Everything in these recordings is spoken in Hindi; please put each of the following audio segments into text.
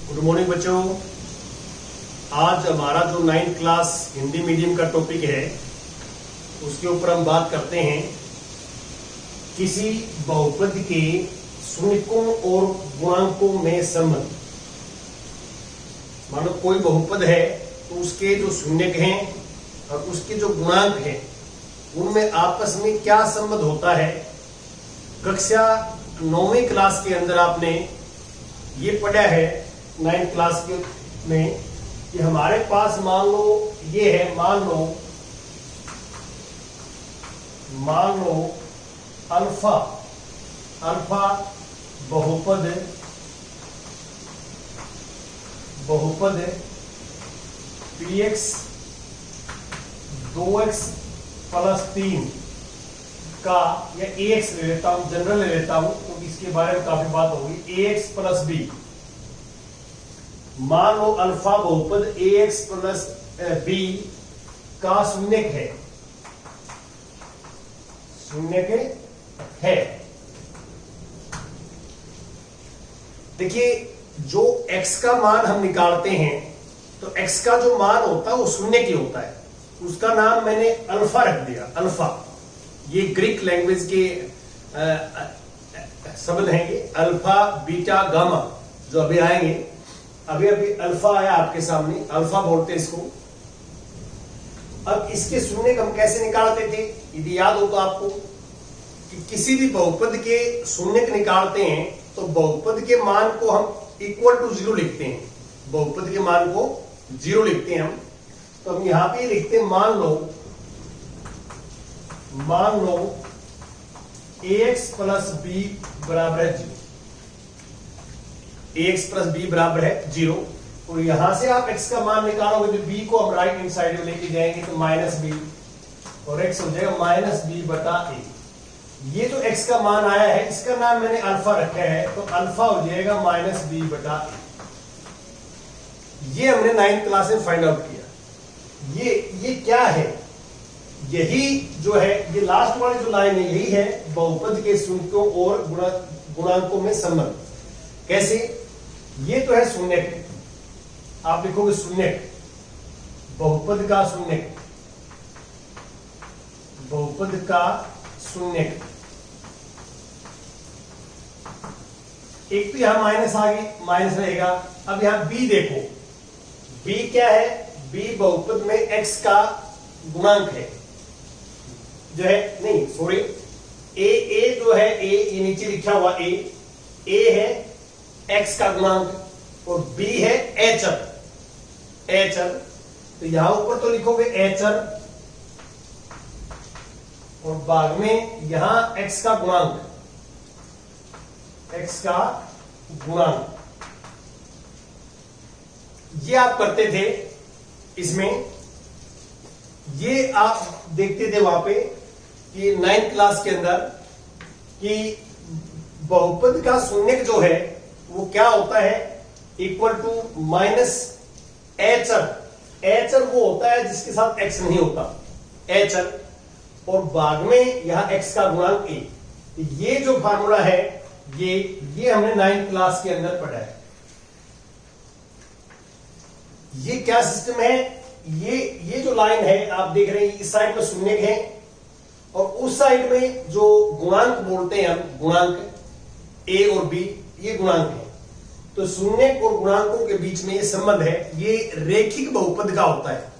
गुड मॉर्निंग बच्चों। आज हमारा जो 9th क्लास हिंदी मीडियम का टॉपिक है उसके ऊपर हम बात करते हैं किसी बहुपद के शून्यकों और गुणांकों में संबंध। मानो कोई बहुपद है तो उसके जो शून्यक हैं और उसके जो गुणांक हैं उनमें आपस में क्या संबंध होता है। कक्षा 9वीं क्लास के अंदर आपने ये पढ़ा है 9th क्लास के में कि हमारे पास मान लो ये है, मान लो अल्फा बहुपद px 2x प्लस 3 का, या ax ले लेता हूं, जनरल ले लेता हूं क्योंकि इसके बारे में काफी बात होगी। ax प्लस b, मान लो अल्फा बहुपद ax प्लस b का शून्यक है। देखिए जो x का मान हम निकालते हैं तो x का जो मान होता है वो शून्य की होता है, उसका नाम मैंने अल्फा रख दिया। अल्फा ये ग्रीक लैंग्वेज के शब्द हैं, ये अल्फा बीटा गामा जो अभी आएंगे। अभी अल्फा आया आपके सामने, अल्फा बोलते हैं इसको। अब इसके शून्य हम कैसे निकालते थे, यदि याद हो तो आपको, कि किसी भी बहुपद के शून्य निकालते हैं तो बहुपद के मान को हम इक्वल टू 0 लिखते हैं। बहुपद के मान को 0 लिखते हैं हम। तो हम यहां पे लिखते हैं मान लो ax प्लस b बराबर है 0। ax प्लस b बराबर है 0। और यहां से आप x का मान निकालोगे तो b को हम राइट हैंड साइड में लेके जाएंगे तो माइनस b, और x हो जाएगा माइनस b बटा a। ये जो x का मान आया है इसका नाम मैंने अल्फा रखा है, तो अल्फा हो जाएगा माइनस b बटा a। ये हमने 9th क्लास में फाइंड आउट किया। ये क्या है, यही जो है, ये लास्ट वाली जो लाइन है यही है बहुपद के शून्यकों और गुणांकों में संबंध। कैसे, ये तो है शून्यक, आप लिखोगे शून्यक, बहुपद का शून्यक, बहुपद का शून्यक। एक तो यहां माइनस आ गई, माइनस रहेगा। अब यहां b देखो, b क्या है, b बहुपद में x का गुणांक है, जो है, नहीं सॉरी, a जो है a, ये नीचे लिखा हुआ a है x का गुणांक और b है एचर। तो यहां ऊपर तो लिखोगे एचर और बाद में यहां x का गुणांक, ये आप करते थे इसमें। ये आप देखते थे वहां पे कि 9th क्लास के अंदर कि बहुपद का शून्यक जो है वो क्या होता है, इक्वल टू माइनस एचर वो होता है जिसके साथ x नहीं होता, एचर, और बाद में यहां x का गुणांक a। ये जो फार्मूला है ये हमने 9th क्लास के अंदर पढ़ा है। ये क्या सिस्टम है, ये जो लाइन है आप देख रहे हैं, इस साइड में शून्यक है और उस साइड में जो गुणांक बोलते हैं हम, गुणांक a और b, ये गुणांक है। तो शून्यक और गुणांकों के बीच में ये संबंध है, ये रेखिक बहुपद का होता है।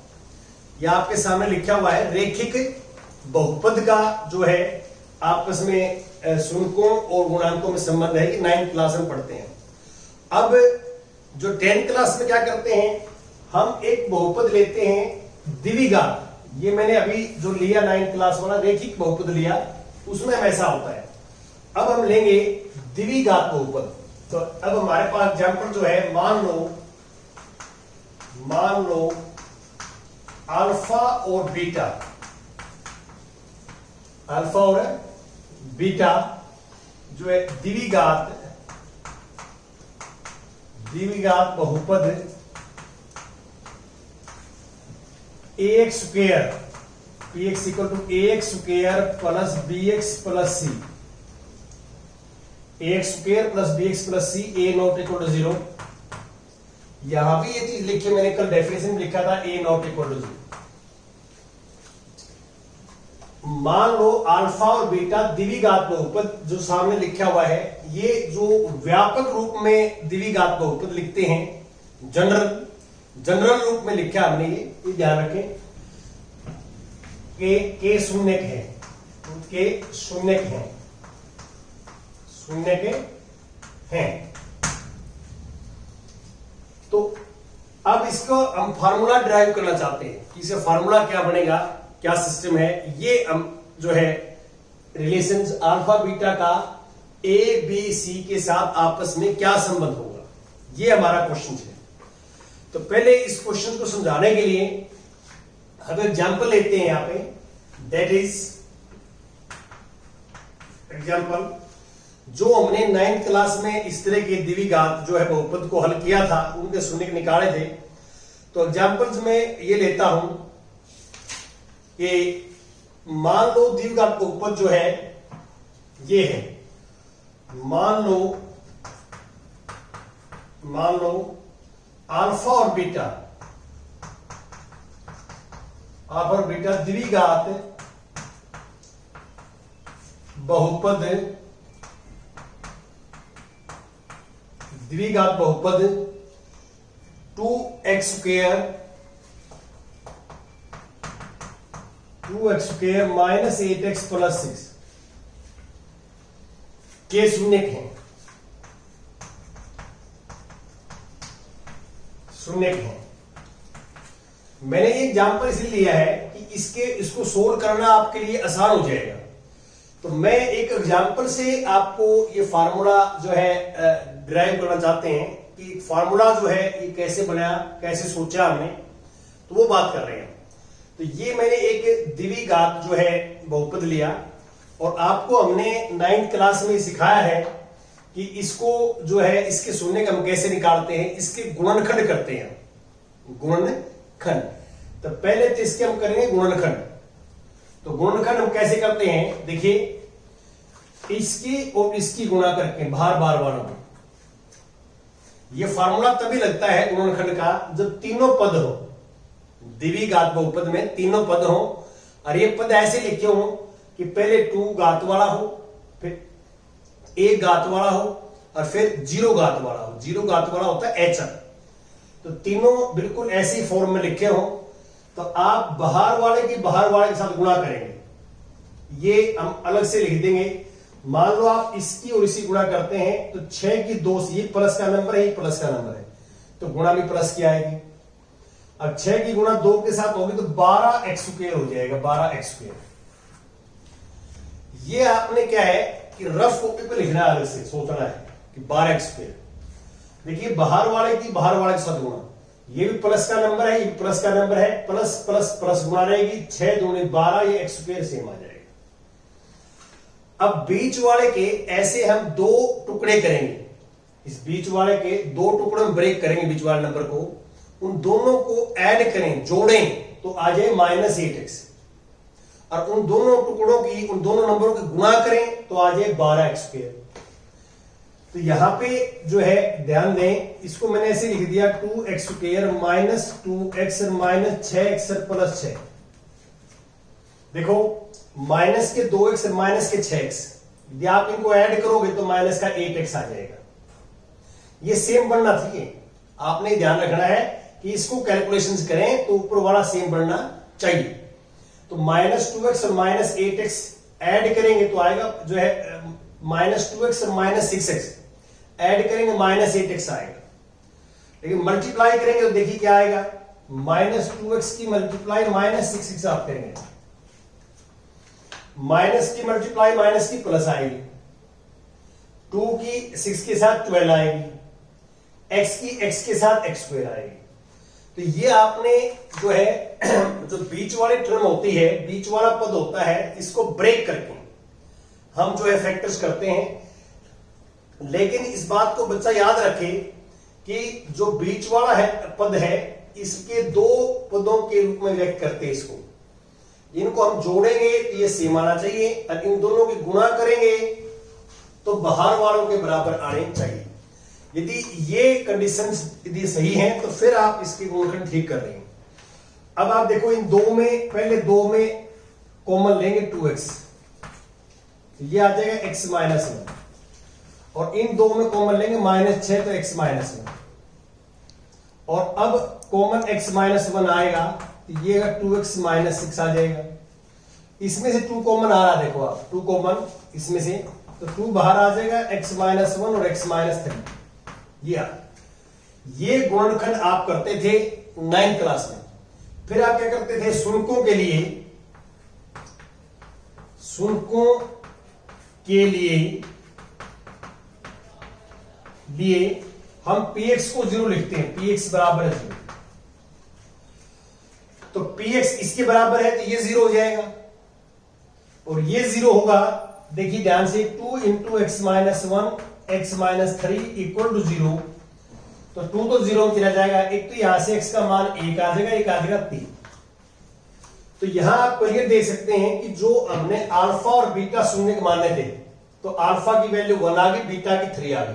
यह आपके सामने लिखा हुआ है, रेखिक बहुपद का जो है आपस में शून्यकों और गुणांकों में संबंध है। ये 9th क्लास में पढ़ते हैं। अब जो 10th क्लास में क्या करते हैं, हम एक बहुपद लेते हैं द्विघात। ये मैंने अभी जो लिया 9th क्लास वाला रेखिक बहुपद लिया, उसमें ऐसा होता है। अब हम लेंगे द्विघात बहुपद। तो अब हमारे पास एग्जांपल जो है, मान लो अल्फा और बीटा जो है द्विघात बहुपद ax square, px equal to ax square plus bx plus c। ax square plus bx plus c, a not equal to 0। यहां भी ये चीज लिखी, मैंने कल डेफिनेशन में लिखा था ए नॉट इक्वल टू 0। मान लो अल्फा और बीटा द्विघात बहुपद जो सामने लिखा हुआ है, ये जो व्यापक रूप में द्विघात बहुपद लिखते हैं, जनरल रूप में लिखा हमने, ये ध्यान रखें के शून्य है, के शून्य है, शून्य के हैं। तो अब इसको हम फार्मूला ड्राइव करना चाहते हैं कि इसे फार्मूला क्या बनेगा, क्या सिस्टम है। ये हम जो है रिलेशंस अल्फा बीटा का ए बी सी के साथ आपस में क्या संबंध होगा, ये हमारा क्वेश्चन है। तो पहले इस क्वेश्चन को समझाने के लिए हम एग्जांपल लेते हैं यहां पे, दैट इज एग्जांपल जो हमने 9th क्लास में इस तरह के द्विघात जो है बहुपद को हल किया था, उनके शून्य निकाले थे। तो एग्जांपल्स में ये लेता हूं कि मान लो द्विघात बहुपद जो है ये है, मान लो अल्फा और बीटा द्विघात बहुपद 2x square minus 8x plus 6 के शून्य हैं, मैंने ये एग्जांपल इसलिए लिया है कि इसको सोल्व करना आपके लिए आसान हो जाएगा। तो मैं एक एग्जांपल से आपको ये फार्मूला जो है ड्राइव करना चाहते हैं कि फार्मूला जो है ये कैसे बनाया, कैसे सोचा हमने, तो वो बात कर रहे हैं। तो ये मैंने एक द्विघात जो है बहुपद लिया और आपको हमने 9th क्लास में सिखाया है कि इसको जो है इसके शून्य हम कैसे निकालते हैं, इसके गुणनखंड करते हैं, गुणनखंड। तो पहले तो इसके हम करेंगे गुणनखंड। तो गुणनखंड हम कैसे करते हैं, देखिए इसकी और इसकी गुणा करके बार बार ये फार्मूला तभी लगता है गुणनखंड का जब तीनों पद हो, द्विघात बहुपद में तीनों पद हो और ये पद ऐसे लिखे हो कि पहले 2 घात वाला हो, फिर 1 घात वाला हो और फिर 0 घात वाला हो। 0 घात वाला होता है एच। तो तीनों बिल्कुल ऐसी फॉर्म में लिखे हो। तो आप बाहर वाले के साथ गुणा करेंगे, ये हम अलग से लिख देंगे। मान लो आप इसकी और इसी गुणा करते हैं तो 6 की 2 से, ये प्लस का नंबर है, ये प्लस का नंबर है, तो गुणा भी प्लस की आएगी। अब 6 की गुणा 2 के साथ होगी तो 12x स्क्वायर हो जाएगा, 12x स्क्वायर। ये आपने क्या है कि रफ कॉपी पे लिखना है, अलग से सोचना है कि 12x स्क्वायर। देखिए बाहर वाले के साथ गुणा, ये भी प्लस का नंबर है, ये प्लस का नंबर है, प्लस प्लस प्लस गुणा रहेगी, 6 दूनी 12, ये x स्क्वायर सेम आ जाएगा। अब बीच वाले के ऐसे हम 2 टुकड़े करेंगे, इस बीच वाले के 2 टुकड़ों में ब्रेक करेंगे बीच वाले नंबर को, उन दोनों को ऐड करें, जोड़ें तो आ जाए -8x, और उन दोनों टुकड़ों की, उन दोनों नंबरों की गुणा करें तो आ जाए 12x स्क्वायर। तो यहां पे जो है ध्यान दें, इसको मैंने ऐसे लिख दिया 2x square minus 2x minus 6x plus 6। देखो माइनस के 2x माइनस के 6x, यदि आप इनको ऐड करोगे तो माइनस का 8x आ जाएगा। ये सेम बनना चाहिए, आपने ध्यान रखना है कि इसको कैलकुलेशंस करें तो ऊपर वाला सेम बनना चाहिए। तो -2x और -8x ऐड करेंगे तो आएगा जो है -2x और -6x ऐड करेंगे -8x आएगा। लेकिन मल्टीप्लाई करेंगे तो देखिए क्या आएगा, -2x की मल्टीप्लाई -6x आप करेंगे, माइनस की मल्टीप्लाई माइनस की प्लस आएगी, 2 की 6 के साथ 12 आएगी, x की x के साथ x स्क्वायर आएगी। तो ये आपने जो है जो बीच वाली टर्म होती है, बीच वाला पद होता है, इसको ब्रेक करके हम जो है फैक्टर्स करते हैं। लेकिन इस बात को बच्चा याद रखे कि जो बीच वाला है पद है, इसके 2 पदों के रूप में व्यक्त करते हैं इसको। इनको हम जोड़ेंगे तो ये सेम आना चाहिए, और इन दोनों की गुणा करेंगे तो बाहर वालों के बराबर आने चाहिए। यदि ये कंडीशंस यदि सही हैं तो फिर आप इसके गुणनखंड ठीक कर रहे हैं। अब आप देखो इन दो में, पहले दो में कॉमन लेंगे 2x, ये आ जाएगा x माइनस 1, और इन दो में कॉमन लेंगे -6 तो x माइनस 1, और अब कॉमन x माइनस 1 आएगा तो ये 2x माइनस 6 आ जाएगा। इसमें से 2 कॉमन आ रहा, देखो आप 2 कॉमन इसमें से, तो 2 बाहर आ जाएगा, x माइनस 1 और x माइनस 3। ये गुणनखंड आप करते थे 9th क्लास में। फिर आप क्या करते थे, शून्यों के लिए हम px को 0 लिखते हैं, px बराबर है 0, तो px इसके बराबर है तो ये 0 हो जाएगा, और ये 0 होगा, देखिए ध्यान से, 2 into X minus 1 X minus 3 equal to 0, तो 2 तो 0 में चला जाएगा, एक तो यहां से x का मान 1 आ जाएगा, एक आ जाएगा 3। तो यहां आप क्लियर देख सकते हैं कि जो हमने अल्फा और बीटा शून्य के माने थे, तो अल्फा की वैल्यू 1 आ गई, बीटा की 3 आ गई,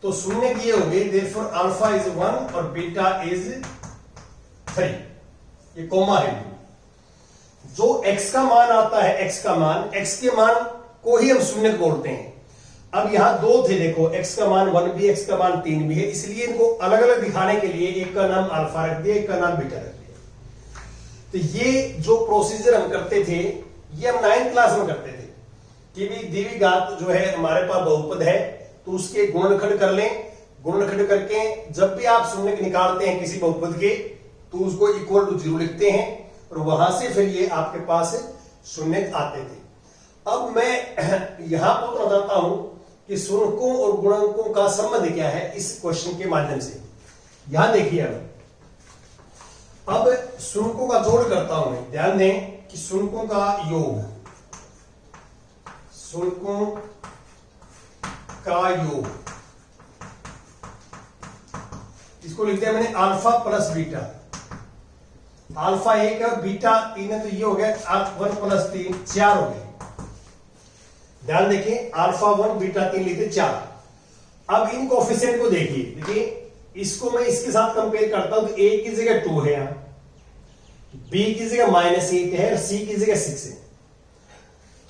तो शून्य ये हो गए, देयरफॉर अल्फा इज 1 और बीटा इज 3, ये कोमा है। जो x का मान आता है, x के मान को ही हम शून्य बोलते हैं। अब यहां दो थे, देखो x का मान 1 भी, x का मान 3 भी है, इसलिए इनको अलग अलग दिखाने के लिए एक का नाम अल्फा रख दिया, एक का नाम बीटा रख दिया। तो ये जो प्रोसीजर हम करते थे, ये हम 9th क्लास में करते थे कि भी दी हुई घात जो है हमारे पास बहुपद है, तो उसके गुणनखंड कर लें, गुणनखंड करके जब भी आप शून्य निकालते हैं किसी बहुपद के, तो उसको इक्वल टू 0 लिखते हैं, और वहां से फिर ये आपके पास शून्य आते थे। अब मैं यहां पर बताता हूं कि शून्यों और गुणकों का संबंध क्या है इस क्वेश्चन के माध्यम से। यहां देखिए, अब शून्यों का जोड़ करता हूं मैं। ध्यान दें कि शून्यों का योग, शून्यों का योग, इसको लिख दिया मैंने अल्फा प्लस बीटा। अल्फा 1 है, बीटा 3 है, तो ये हो गया 1 प्लस 3 4 हो गए। ध्यान देखिए, अल्फा 1 बीटा 3 लिखते 4। अब इन कोफिशिएंट को देखिए, इसको मैं इसके साथ कंपेयर करता हूं, तो a की जगह 2 है, यहां b की जगह -8 है, और c की जगह 6 है,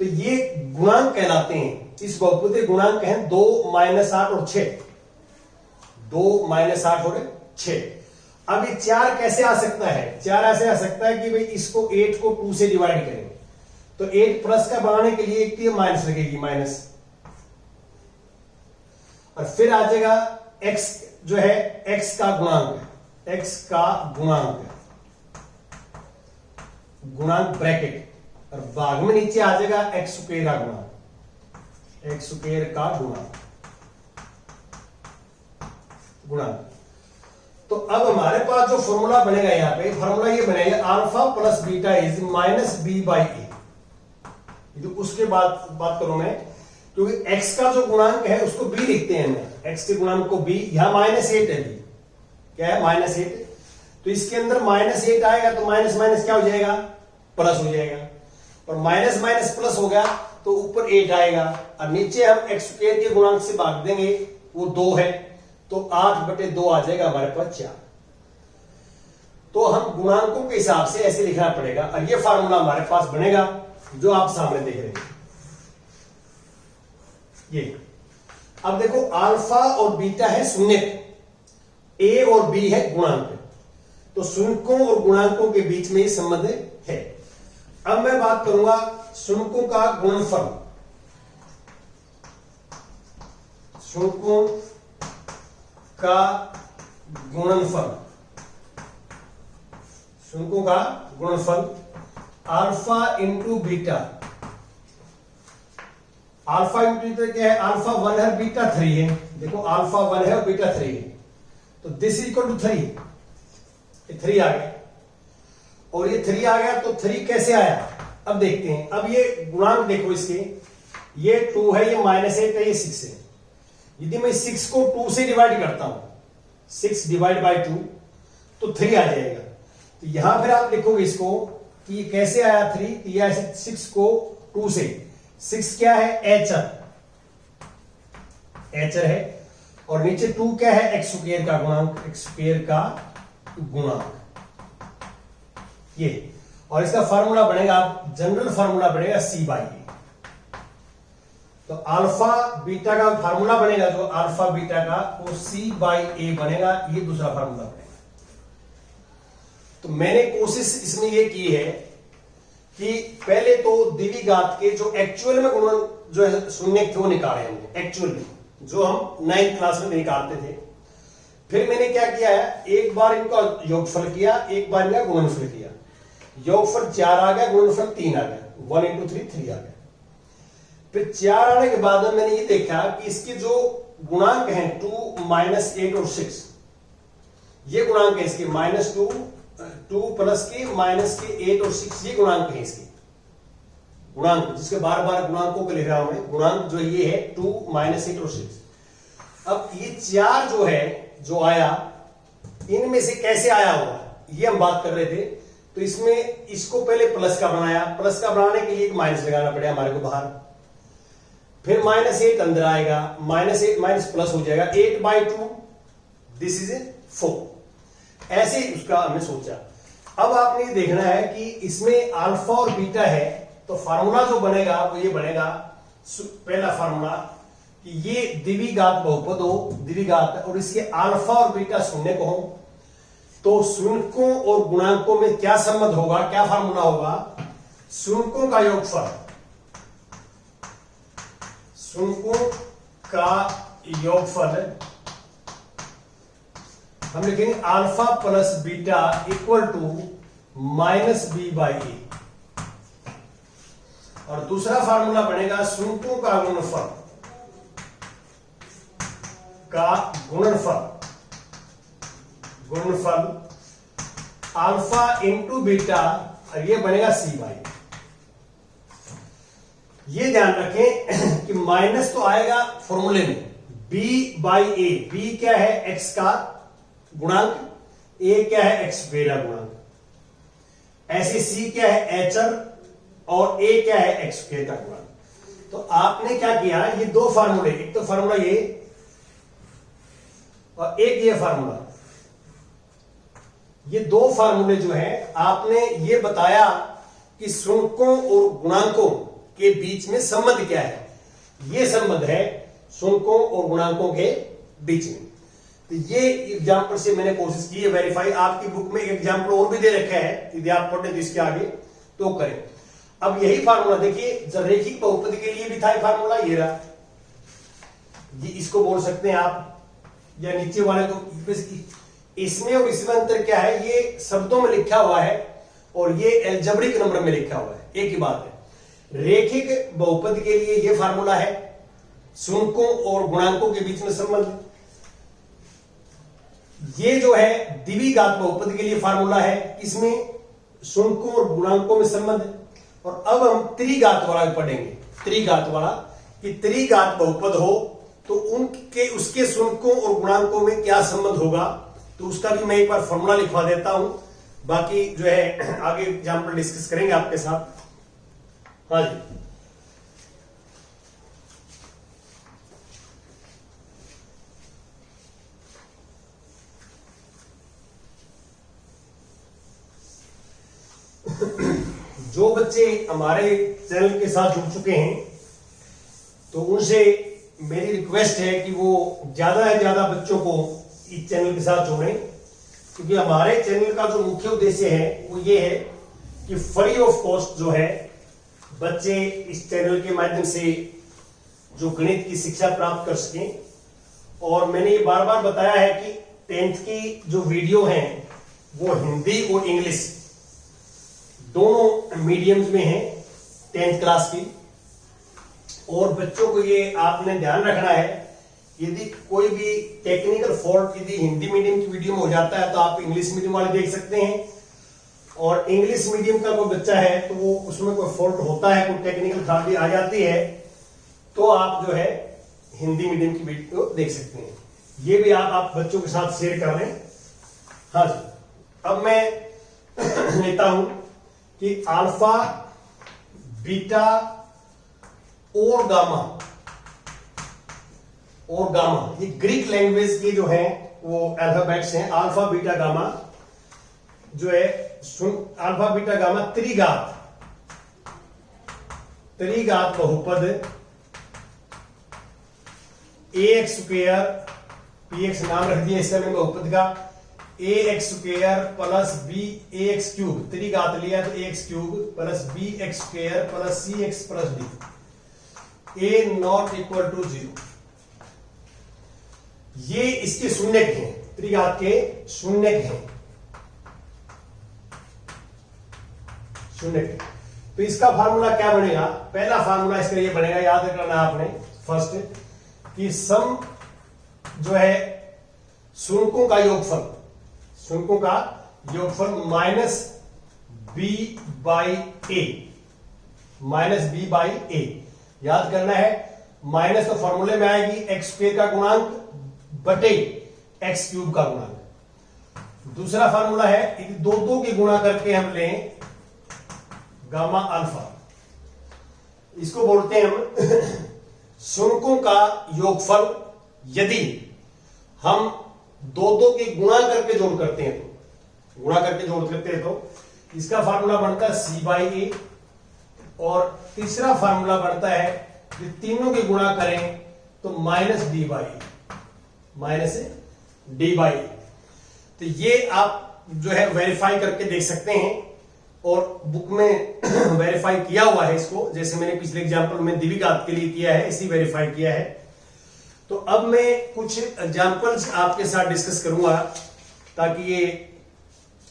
तो ये गुणांक कहलाते हैं। इस बहुपद के गुणांक हैं 2 -8 और 6, 2 -8 और 6। अब ये 4 कैसे आ सकता है? 4 ऐसे आ सकता है कि भाई इसको 8 को 2 से डिवाइड करें, तो 8 प्लस का बनाने के लिए एक तो माइनस लगेगी, माइनस, और फिर आ जाएगा x जो है x का गुणांक, x का गुणांक ब्रैकेट, और भाग में नीचे आ जाएगा x स्क्वायर का गुणांक, x स्क्वायर का गुणांक। तो अब हमारे पास जो फॉर्मूला बनेगा, यहां पे फॉर्मूला ये बनेगा, alpha plus beta is -b/a। तो उसके बाद बात करूं मैं, क्योंकि x का जो गुणांक है उसको b लिखते हैं हमने, x के गुणांक को b, यहां -8 है, b क्या है -8, तो इसके अंदर -8 आएगा, तो माइनस माइनस क्या हो जाएगा, प्लस हो जाएगा, और माइनस माइनस प्लस हो गया तो ऊपर 8 आएगा, और नीचे हम x स्क्वायर के गुणांक से भाग देंगे, वो 2 है, तो 8/2 आ जाएगा हमारे पास 4। तो हम गुणांकों के हिसाब से ऐसे लिखना पड़ेगा, और ये फार्मूला हमारे पास बनेगा जो आप सामने देख रहे हैं ये। अब देखो, अल्फा और बीटा है शून्य, ए और बी है गुणांक, तो शून्यों और गुणांकों के बीच में ये संबंध है। अब मैं बात करूंगा शून्यों का गुणनफल, शून्यों का गुणनफल, शून्यों का गुणनफल alpha into beta. Alpha into beta क्या है, अल्फा 1 है, बीटा 3 है, देखो अल्फा 1 है और बीटा 3 है, तो दिस इक्वल टू 3, ये 3 आ गया, और ये 3 आ गया, तो 3 कैसे आया अब देखते हैं। अब ये गुणांक देखो इसके, ये 2 है, ये -8 है, ये 6 है। यदि मैं 6 को 2 से डिवाइड करता हूं, 6 डिवाइड बाई 2, तो 3 आ जाएगा। तो यहां फिर आप लिखोगे इसको कि ये कैसे आया 3, तो ये 6 को 2 से, 6 क्या है, एचर है, और नीचे 2 क्या है, एक्स स्क्वायर का गुणांक, एक्स स्क्वायर का गुणांक ये। और इसका फार्मूला बनेगा, जनरल फार्मूला बनेगा सी बाई ए। तो अल्फा बीटा का फार्मूला बनेगा जो अल्फा बीटा का, वो सी बाई ए बनेगा, ये दूसरा फार्मूला बनेगा। तो मैंने कोशिश इसमें ये की है कि पहले तो द्विघात के जो एक्चुअल में गुणन जो है शून्य क्यों निकाले हमने, एक्चुअल में जो हम 9th क्लास में निकालते थे। फिर मैंने क्या किया है, एक बार इनका योगफल किया, एक बार इनका गुणनफल किया। योगफल 4 आ गया, गुणनफल 3 आ गया, 1 into 3 3 आ गया। फिर 4 आने के बाद मैंने ये देखा कि इसके जो गुणांक हैं 2, -8 और 6, ये गुणांक है इसके, -2 प्लस के -8 और 6, ये गुणांक है इसके गुणांक, जिसके बार बार गुणांकों को लिख रहा हूं मैं। गुणांक जो ये है 2, -8 और 6। अब ये 4 जो है जो आया, इनमें से कैसे आया होगा ये हम बात कर रहे थे। तो इसमें इसको पहले प्लस का बनाया, प्लस का बनाने के लिए एक माइनस लगाना पड़ेगा हमारे को बाहर, फिर -8 अंदर आएगा, -8 माइनस प्लस हो जाएगा, 8/2 दिस इज 4। ऐसे उसका हमने सोचा। अब आपने देखना है कि इसमें अल्फा और बीटा है, तो फार्मूला जो बनेगा वो ये बनेगा, पहला फार्मूला कि ये द्विघात बहुपद हो, द्विघात, और इसके अल्फा और बीटा शून्य को हो, तो शून्यकों और गुणांकों में क्या संबंध होगा, क्या फार्मूला होगा, शून्यकों का योगफल, शून्यकों का योगफल हम लिखेंगे alpha plus beta equal to -b/a। और दूसरा फार्मूला बनेगा शून्यकों का गुणनफल, गुणनफल अल्फा इंटू बीटा, और ये बनेगा c/a। ये ध्यान रखें कि माइनस तो आएगा फॉर्मूले में, b/a, b क्या है, x का गुणांक, a क्या है, x स्क्वायर का गुणांक, ऐसे c क्या है, hr, और a क्या है, x स्क्वायर का गुणांक। तो आपने क्या किया, ये दो फार्मूले, एक तो फार्मूला ये और एक ये फार्मूला, ये दो फार्मूले जो है आपने ये बताया कि शून्यकों और गुणांकों के बीच में संबंध क्या है। ये संबंध है शून्यकों और गुणांकों के बीच में। तो ये एग्जाम्पल से मैंने कोशिश की है वेरीफाई। आपकी बुक में एग्जाम्पल और भी दे रखा है, यदि आप पढ़े तो इसके आगे तो करें। अब यही फार्मूला देखिए, जब रैखिक बहुपद के लिए भी था फार्मूला, ये रहा, ये इसको बोल सकते हैं आप, या नीचे वाले को। इसमें और इसमें अंतर क्या है, ये शब्दों में लिखा हुआ है और ये एल्जेब्रिक नंबर में लिखा हुआ है, एक ही बात है। रैखिक बहुपद के लिए ये फार्मूला है, शून्यकों और गुणांकों के बीच में संबंध। ये जो है द्विघात बहुपद के लिए फार्मूला है, इसमें शून्यकों और गुणांकों में संबंध। और अब हम त्रिघात वाला पढ़ेंगे, त्रिघात वाला, कि त्रिघात बहुपद हो तो उनके उसके शून्यकों और गुणांकों में क्या संबंध होगा। तो उसका भी मैं एक बार फॉर्मूला लिखवा देता हूं, बाकी जो है आगे एग्जाम्पल डिस्कस करेंगे आपके साथ। हाँ जी, जो बच्चे हमारे चैनल के साथ जुड़ चुके हैं तो उनसे मेरी रिक्वेस्ट है कि वो ज्यादा से ज्यादा बच्चों को इस चैनल के साथ जोड़ें, क्योंकि हमारे चैनल का जो मुख्य उद्देश्य है वो ये है कि फ्री ऑफ कॉस्ट जो है बच्चे इस चैनल के माध्यम से जो गणित की शिक्षा प्राप्त कर सकें। और मैंने ये बार बार बताया है कि 10th की जो वीडियो हैं वो हिंदी और इंग्लिश दोनों मीडियम्स में है 10th क्लास की। और बच्चों को ये आपने ध्यान रखना है, यदि कोई भी टेक्निकल फॉल्ट यदि हिंदी मीडियम की वीडियो में हो जाता है तो आप इंग्लिश मीडियम वाले देख सकते हैं। और इंग्लिश मीडियम का कोई बच्चा है तो वो उसमें कोई फॉल्ट होता है, कोई टेक्निकल खराबी आ जाती है, तो आप जो है हिंदी मीडियम की वीडियो देख सकते हैं। ये भी आप बच्चों के साथ शेयर कर लें। हाँ जी, अब मैं लेता हूं कि अल्फा, बीटा और गामा और गामा, ये ग्रीक लैंग्वेज के जो है वो अल्फाबेट्स हैं, अल्फा बीटा गामा जो है, अल्फा बीटा गामा त्रिघात बहुपद ax स्क्वायर, px नाम रख दिया इसका मैंने बहुपद का, ax square plus bx cube, त्रिघात लिया तो ax cube plus bx square plus cx plus d, a not equal to 0। ये इसके शून्यक हैं, त्रिघात के शून्यक हैं, शून्यक। तो इसका फार्मूला क्या बनेगा, पहला फार्मूला इसका ये बनेगा, याद रखना आपने फर्स्ट, कि सम जो है शून्यों का योगफल, शून्यों का योगफल minus b by A, minus b by A, याद करना है। माइनस तो फॉर्मूले में आएगी एक्स स्क्वायर का गुणांक बटे एक्स क्यूब का गुणांक। दूसरा फार्मूला है दो दो के गुणा करके हम लें गामा अल्फा, इसको बोलते हैं हम शून्यों का योगफल यदि हम दो दो के गुणा करके जोड़ करते हैं तो, गुणा करके जोड़ करते हैं तो इसका फार्मूला बनता है सी बाई ए, और तीसरा फार्मूला बनता है कि तीनों के गुणा करें तो minus D by, minus D by. तो ये आप जो है वेरीफाई करके देख सकते हैं, और बुक में वेरीफाई किया हुआ है इसको, जैसे मैंने पिछले एग्जांपल में द्विघात के लिए किया है, इसी वेरीफाई किया है। तो अब मैं कुछ एग्जांपल्स आपके साथ डिस्कस करूंगा ताकि ये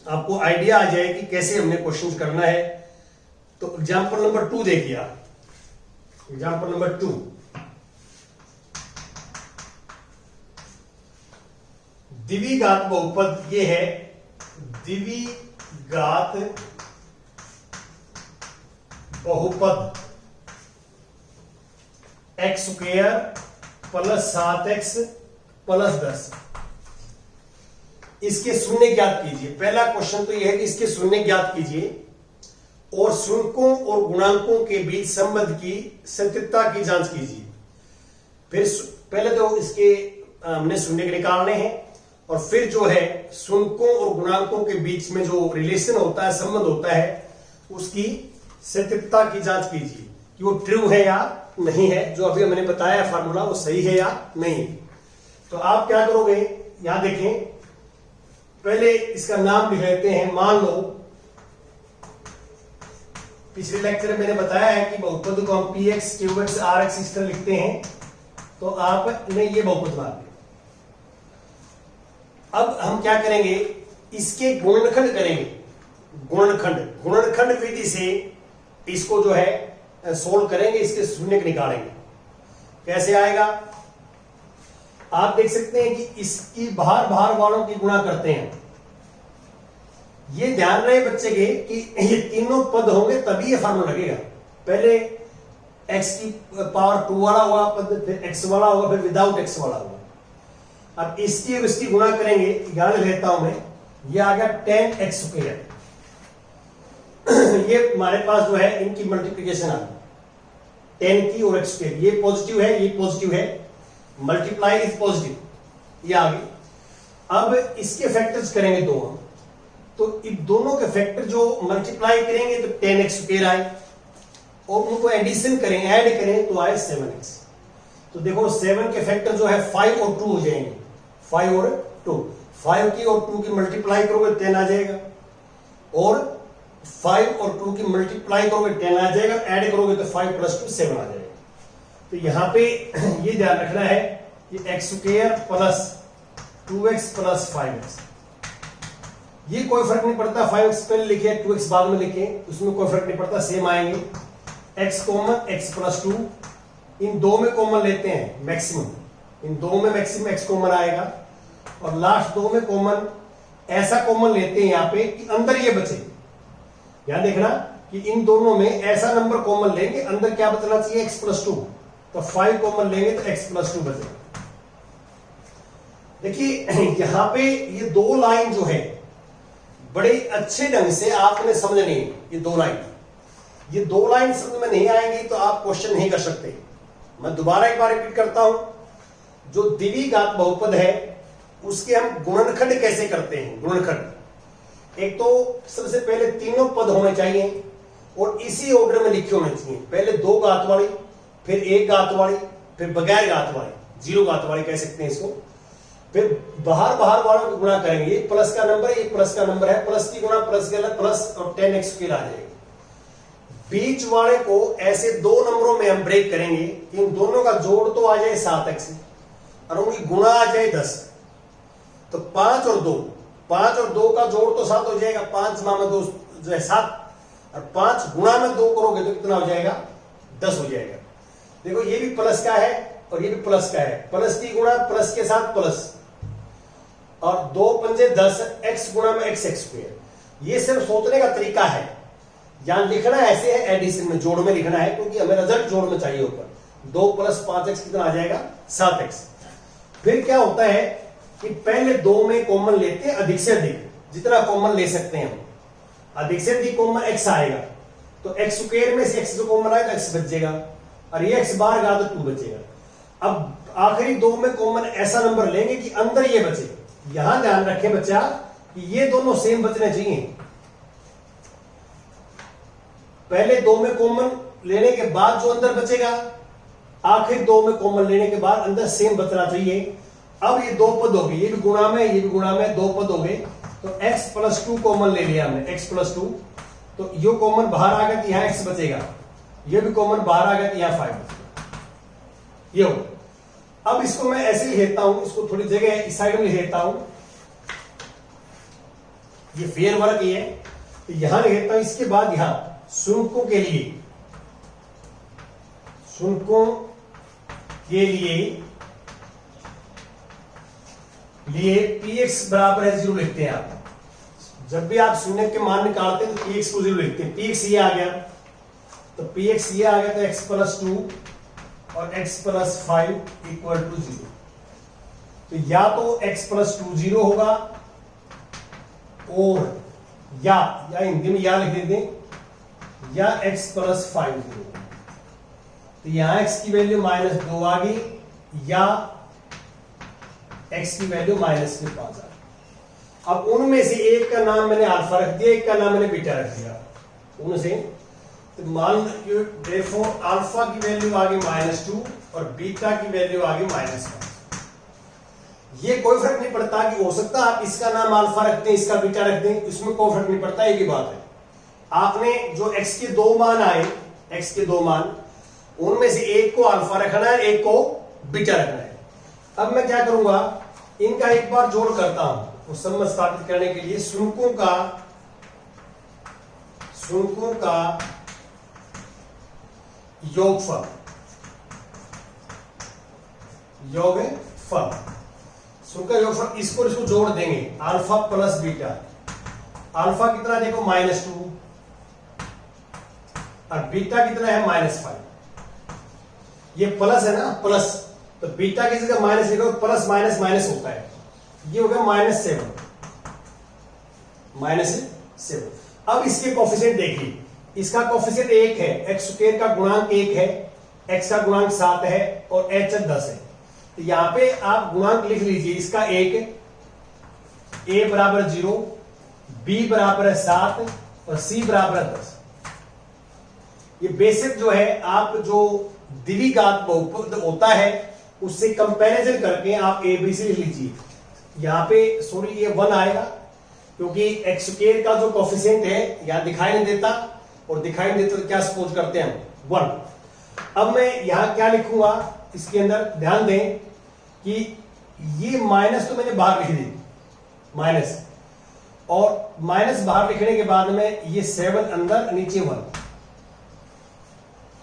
आपको आइडिया आ जाए कि कैसे हमने क्वेश्चन करना है। तो एग्जांपल नंबर 2 देखिए आप, एग्जांपल नंबर 2, द्विघात बहुपद ये है, द्विघात बहुपद x square plus 7x plus 10, इसके शून्य ज्ञात कीजिए। पहला क्वेश्चन तो यह है कि इसके शून्य ज्ञात कीजिए और शून्यों और गुणांकों के बीच संबंध की सत्यता की जांच कीजिए। फिर पहले तो इसके हमने शून्य निकालने हैं, और फिर जो है शून्यों और गुणांकों के बीच में जो रिलेशन होता है, संबंध होता है, उसकी सत्यता की जांच कीजिए कि वो ट्रू है या नहीं है, जो अभी मैंने बताया फार्मूला वो सही है या नहीं। तो आप क्या करोगे, यहां देखें, पहले इसका नाम लिख लेते हैं। मान लो पिछले लेक्चर में मैंने बताया है कि बहुपद को हम px, qx, rx इस तरह लिखते हैं, तो आपने ये बहुपद मान लिया। अब हम क्या करेंगे, इसके गुणनखंड करेंगे, गुणनखंड विधि से इसको जो है सोल्व करेंगे, इसके शून्य निकालेंगे। कैसे आएगा, आप देख सकते हैं कि इसकी बाहर वालों की गुणा करते हैं। ये ध्यान रहे बच्चे के कि ये तीनों पद होंगे तभी ये फार्मूला लगेगा। पहले x की पावर 2 वाला हुआ पद, फिर x वाला होगा, फिर विदाउट x वाला होगा। अब इसकी और इसकी गुणा करेंगे, ध्यान लेता हूं मैं, ये आ गया 10x स्क्वायर। ये हमारे पास जो है इनकी मल्टीप्लीकेशन आ गई 10 की और x स्क्वायर, ये पॉजिटिव है, ये पॉजिटिव है, मल्टीप्लाई इज पॉजिटिव, ये आ गई। अब इसके फैक्टर्स करेंगे दो हम, तो इन दोनों के फैक्टर जो मल्टीप्लाई करेंगे तो 10x स्क्वायर आए, और उनको एडिशन करें, ऐड करें तो आए 7x। तो देखो 7 के फैक्टर जो है 5 और 2 हो जाएंगे, 5 और 2, 5 की और 2 की मल्टीप्लाई करोगे 10 आ जाएगा, और 5 और 2 की मल्टीप्लाई करोगे 10 आ जाएगा, ऐड करोगे तो 5 प्लस 2 7 आ जाएगा। तो यहां पे ये ध्यान रखना है कि x square plus 2x plus 5x, ये कोई फर्क नहीं पड़ता, 5x पहले लिखे 2x बाद में लिखे, उसमें कोई फर्क नहीं पड़ता, सेम आएंगे। x कॉमन, x प्लस 2, इन दो में कॉमन लेते हैं मैक्सिमम, इन दो में मैक्सिमम x कॉमन आएगा, और लास्ट दो में कॉमन ऐसा कॉमन लेते हैं यहां पे कि अंदर ये बचे। यहां देखना कि इन दोनों में ऐसा नंबर कॉमन लेंगे, अंदर क्या बचना चाहिए, x प्लस 2, तो 5 कॉमन लेंगे तो x प्लस 2 बचेगा। देखिए यहां पे ये दो लाइन जो है बड़े अच्छे ढंग से आपने समझनी है। ये दो लाइन समझ में नहीं आएंगी तो आप क्वेश्चन नहीं कर सकते। मैं दोबारा एक बार रिपीट करता हूं, जो द्विघात बहुपद है उसके हम गुणनखंड कैसे करते हैं। गुणनखंड एक तो सबसे पहले तीनों पद होने चाहिए और इसी ऑर्डर में लिखे होने चाहिए। पहले 2 घात वाली, फिर 1 घात वाली, फिर बगैर घात वाली, 0 घात वाली कह सकते हैं इसको। फिर बाहर वालों को गुणा करेंगे। ये प्लस का नंबर है, ये प्लस का नंबर है, प्लस की गुणा प्लस के प्लस और 10x आ जाएगा। बीच वाले को ऐसे 2 नंबरों में हम ब्रेक करेंगे कि इन दोनों का जोड़ तो आ जाए 7x और उनकी गुणा आ जाए 10। तो 5 और 2 का जोड़ तो 7 हो जाएगा। 5 में 2 जो है 7 और 5 गुणा में 2 करोगे तो कितना हो जाएगा, 10 हो जाएगा। देखो ये भी प्लस का है और ये भी प्लस का है। प्लस की गुणा प्लस के साथ प्लस और 2 पंजे 10, x गुणा में x स्क्वायर। ये सिर्फ सोचने का तरीका है। यहां लिखना ऐसे है एडिशन में, जोड़ में लिखना है, क्योंकि हमें रिजल्ट जोड़ में चाहिए। ऊपर 2 + 5x कितना आ जाएगा, 7x। फिर क्या होता है कि पहले 2 में कॉमन लेते हैं अधिक से अधिक, जितना कॉमन ले सकते हैं हम। अधिक से अधिक कॉमन x आएगा तो x स्क्वायर में से x जो कॉमन आएगा x बचेगा और ये x बाहर गया तो 2 बचेगा। अब आखिरी 2 में कॉमन ऐसा नंबर लेंगे कि अंदर ये बचे। यहां ध्यान रखें बच्चा कि ये दोनों सेम बचने चाहिए। पहले 2 में कॉमन लेने के बाद जो अंदर बचेगा, आखिर 2 में कॉमन लेने के बाद अंदर सेम बचना चाहिए। अब ये 2 पद हो गए, ये भी गुणा में, ये भी गुणा में, 2 पद हो गए। तो x + 2 कॉमन ले लिया हमने, x + 2। तो ये कॉमन बाहर आ गया तो यहां x बचेगा, ये भी कॉमन बाहर आ गया तो यहां 5 बचेगा। ये हो। अब इसको मैं ऐसे ही लेता हूं, इसको थोड़ी जगह इस साइड में लेता हूं। ये फेयर वर्क ये है तो यहां लेता हूं। इसके बाद यहां शुल्कों के लिए px बराबर है 0 लिखते हैं आप। जब भी आप शून्य के मान निकालते हैं तो px को 0 लिखते हैं। px ये आ गया तो px ये आ गया तो x + 2 और x + 5 = 0। तो या तो x + 2 0 होगा और या हिंदी में या लिख देते हैं, या x + 5 0। तो यहां x की वैल्यू -2 आ गई या x की वैल्यू -5 आ गई। अब उनमें से एक का नाम मैंने अल्फा रख दिया, एक का नाम मैंने बीटा रख दिया। उनसे तो मान देखो अल्फा की वैल्यू आ गई -2 और बीटा की वैल्यू आ गई -5। ये कोई फर्क नहीं पड़ता कि हो सकता आप इसका नाम अल्फा रख दें, इसका बीटा रख दें, इसमें कोई फर्क नहीं पड़ता। एक ही बात है, आपने जो x के 2 मान आए, x के 2 मान, उनमें से एक को अल्फा रखना है, एक को बीटा रखना है। अब मैं क्या करूंगा, इनका एक बार जोड़ करता हूं उस संबंध स्थापित करने के लिए। शुल्कों का योगफल शुल्क का योगफल, इसको जोड़ देंगे, अल्फा + बीटा। अल्फा कितना देखो -2 और बीटा कितना है -5। ये प्लस है ना, प्लस, तो बीटा की जगह माइनस लिखो, प्लस माइनस माइनस होता है। ये हो गया -7। अब इसके कोफिशिएंट देखिए, इसका कोफिशिएंट 1 है, x स्क्वायर का गुणांक 1 है, x का गुणांक 7 है और h 10 है। तो यहां पे आप गुणांक लिख लीजिए, इसका 1, a बराबर 0, b बराबर 7 और c बराबर 10। ये बेसिक जो है, आप जो द्विघात बहुपद होता है उससे कंपैरिजन करके आप ABC लिख लीजिए। यहां पे सॉरी ये 1 आएगा क्योंकि x स्क्वायर का जो कोफिशिएंट है यहां दिखाई नहीं देता, और दिखाई नहीं देता तो क्या सपोज करते हैं हम 1। अब मैं यहां क्या लिखूंगा, इसके अंदर ध्यान दें कि ये माइनस तो मैंने बाहर लिख दी, माइनस, और माइनस बाहर लिखने के बाद में ये 7 अंदर, नीचे 1।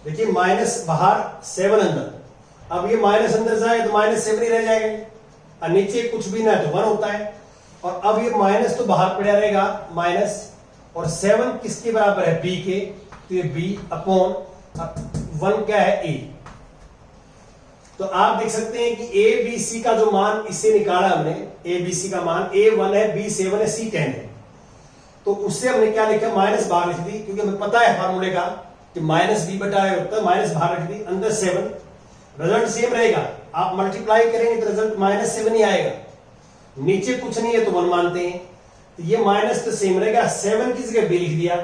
देखिए माइनस बाहर 7 अंदर। अब ये माइनस अंदर जाए तो -7 ही रह जाएगा और नीचे कुछ भी ना तो 1 होता है। और अब ये माइनस तो बाहर पड़ा रहेगा माइनस, और 7 किसके बराबर है, b के, तो ये b अपॉन 1 क्या है, a। तो आप देख सकते हैं कि a b c का जो मान इससे निकाला हमने, a b c का मान a 1 है, b 7 है, c 10 है। तो उससे हमने क्या लिखा, माइनस बाहर लिख दी, क्योंकि हमें पता है फार्मूले का कि -b/a होता है, माइनस बाहर रख दी, अंदर 7, रिजल्ट सेम रहेगा। आप मल्टीप्लाई करेंगे तो रिजल्ट -7 ही आएगा, नीचे कुछ नहीं है तो 1 मानते हैं, तो ये माइनस तो सेम रहेगा। 7 की जगह बी लिख दिया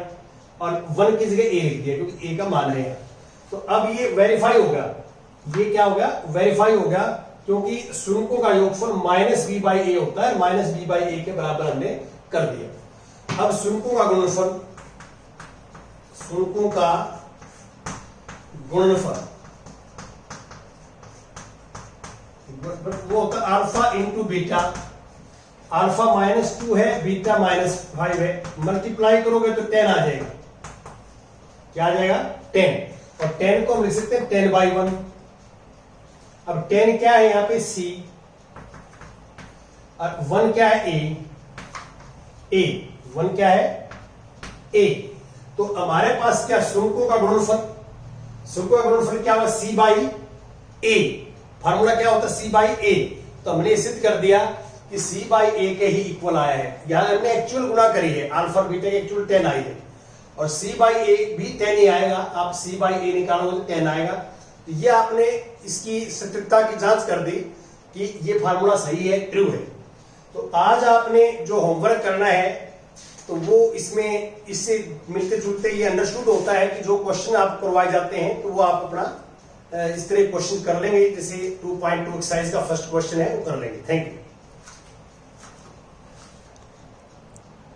और 1 की जगह ए लिख दिया क्योंकि ए का मान रहे हैं। तो अब ये वेरीफाई होगा, ये क्या होगा, वेरीफाई होगा, क्योंकि शून्यों का योगफल -b/a होता है, -b/a के बराबर हमने कर दिया। अब शून्यों का गुणनफल, शून्यों का गुणनफल वो होता है अल्फा इंटू बीटा, अल्फा -2 है, बीटा -5 है, मल्टीप्लाई करोगे तो 10 आ जाएगा। क्या आ जाएगा, 10, और 10 को हम लिख सकते हैं 10/1। अब 10 क्या है यहां पे, c, और 1 क्या है, a, 1 क्या है, a। तो हमारे पास क्या, शून्यों का गुणनफल, शून्यों का गुणनफल क्या होगा, c/a, फार्मूला क्या होता है, c/a। तो हमने सिद्ध कर दिया कि c/a के ही इक्वल आया है। यहां हमने एक्चुअल गुणा करी है, अल्फा बीटा की एक्चुअल 10 आई है, और c/a भी 10 ही आएगा। आप c/a निकालोगे तो 10 आएगा। तो ये आपने इसकी सटीकता की जांच कर दी कि ये फार्मूला सही है, ट्रू है। तो आज आपने जो होमवर्क करना है तो वो इसमें इससे मिलते जुलते ये अंडरस्टूड होता है कि जो क्वेश्चन आप करवाए जाते हैं तो वो आप अपना इस तरह क्वेश्चन कर लेंगे, जैसे 2.2 एक्सरसाइज का फर्स्ट क्वेश्चन है वो कर लेंगे। Thank you.